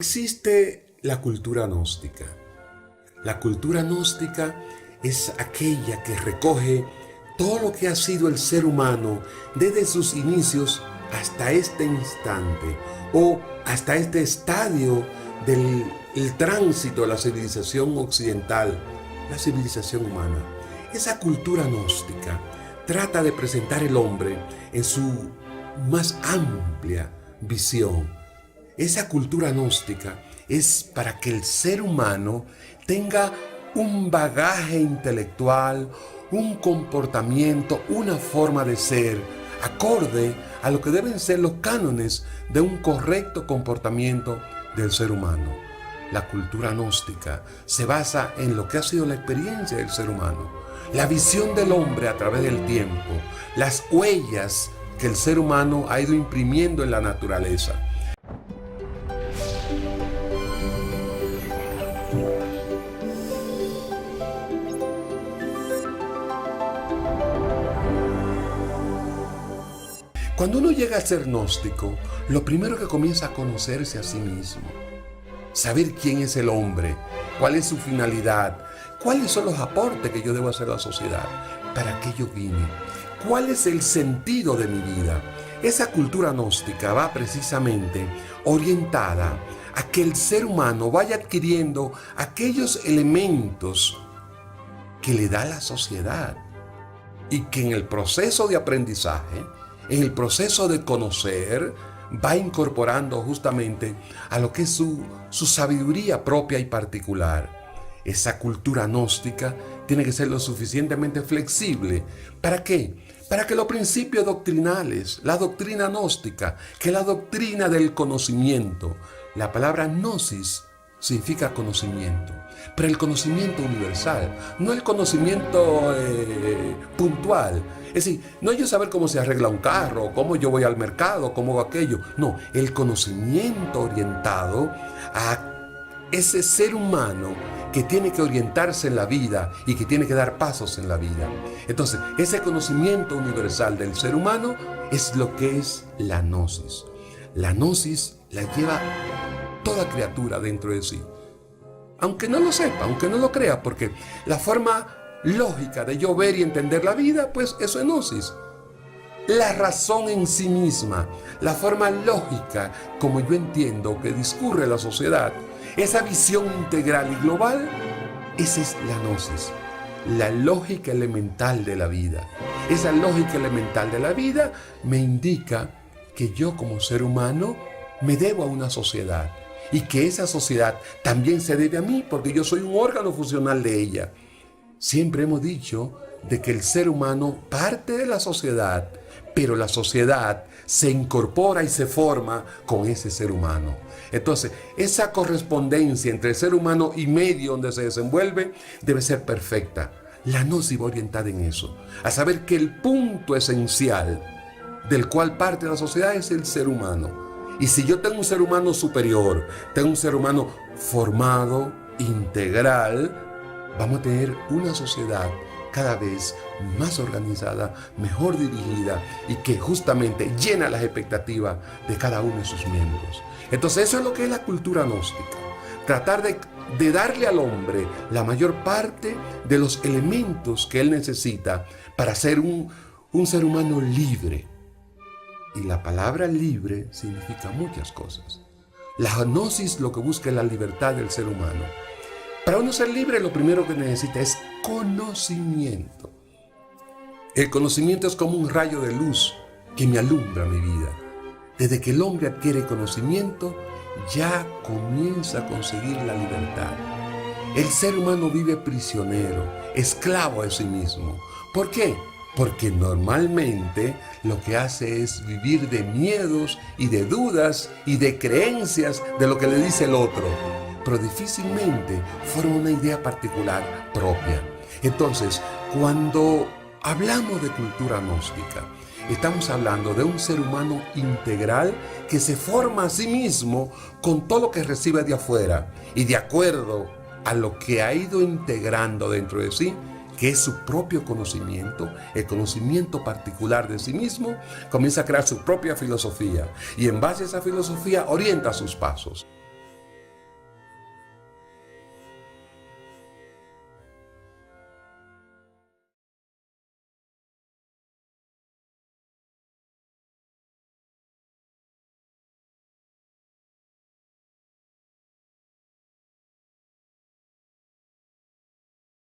Existe la cultura gnóstica. La cultura gnóstica es aquella que recoge todo lo que ha sido el ser humano desde sus inicios hasta este instante o hasta este estadio del tránsito de la civilización occidental, la civilización humana. Esa cultura gnóstica trata de presentar el hombre en su más amplia visión. Esa cultura gnóstica es para que el ser humano tenga un bagaje intelectual, un comportamiento, una forma de ser, acorde a lo que deben ser los cánones de un correcto comportamiento del ser humano. La cultura gnóstica se basa en lo que ha sido la experiencia del ser humano, la visión del hombre a través del tiempo, las huellas que el ser humano ha ido imprimiendo en la naturaleza. Cuando uno llega a ser gnóstico, lo primero que comienza a conocerse a sí mismo, saber quién es el hombre, cuál es su finalidad, cuáles son los aportes que yo debo hacer a la sociedad, para qué yo vine, cuál es el sentido de mi vida. Esa cultura gnóstica va precisamente orientada a que el ser humano vaya adquiriendo aquellos elementos que le da la sociedad y que en el proceso de aprendizaje, en el proceso de conocer, va incorporando justamente a lo que es su sabiduría propia y particular. Esa cultura gnóstica tiene que ser lo suficientemente flexible. ¿Para qué? Para que los principios doctrinales, la doctrina gnóstica, que es la doctrina del conocimiento, la palabra gnosis significa conocimiento, pero el conocimiento universal, no el conocimiento puntual. Es decir, no yo saber cómo se arregla un carro, cómo yo voy al mercado, cómo hago aquello. No, el conocimiento orientado a ese ser humano que tiene que orientarse en la vida y que tiene que dar pasos en la vida. Entonces, ese conocimiento universal del ser humano es lo que es la gnosis. La gnosis la lleva toda criatura dentro de sí. Aunque no lo sepa, aunque no lo crea, porque la forma lógica de yo ver y entender la vida, pues eso es gnosis. La razón en sí misma, la forma lógica como yo entiendo que discurre la sociedad, esa visión integral y global, esa es la gnosis, la lógica elemental de la vida. Esa lógica elemental de la vida me indica que yo como ser humano me debo a una sociedad y que esa sociedad también se debe a mí porque yo soy un órgano funcional de ella. Siempre hemos dicho de que el ser humano parte de la sociedad, pero la sociedad se incorpora y se forma con ese ser humano. Entonces, esa correspondencia entre el ser humano y medio donde se desenvuelve debe ser perfecta. La gnosis va orientada en eso, a saber que el punto esencial del cual parte la sociedad es el ser humano. Y si yo tengo un ser humano superior, tengo un ser humano formado, integral, vamos a tener una sociedad cada vez más organizada, mejor dirigida y que justamente llena las expectativas de cada uno de sus miembros. Entonces eso es lo que es la cultura gnóstica. Tratar de darle al hombre la mayor parte de los elementos que él necesita para ser un ser humano libre. Y la palabra libre significa muchas cosas. La gnosis lo que busca es la libertad del ser humano. Para uno ser libre, lo primero que necesita es conocimiento. El conocimiento es como un rayo de luz que me alumbra mi vida. Desde que el hombre adquiere conocimiento, ya comienza a conseguir la libertad. El ser humano vive prisionero, esclavo de sí mismo. ¿Por qué? Porque normalmente lo que hace es vivir de miedos y de dudas y de creencias de lo que le dice el otro, pero difícilmente forma una idea particular propia. Entonces, cuando hablamos de cultura gnóstica, estamos hablando de un ser humano integral que se forma a sí mismo con todo lo que recibe de afuera y de acuerdo a lo que ha ido integrando dentro de sí, que es su propio conocimiento, el conocimiento particular de sí mismo, comienza a crear su propia filosofía y en base a esa filosofía orienta sus pasos.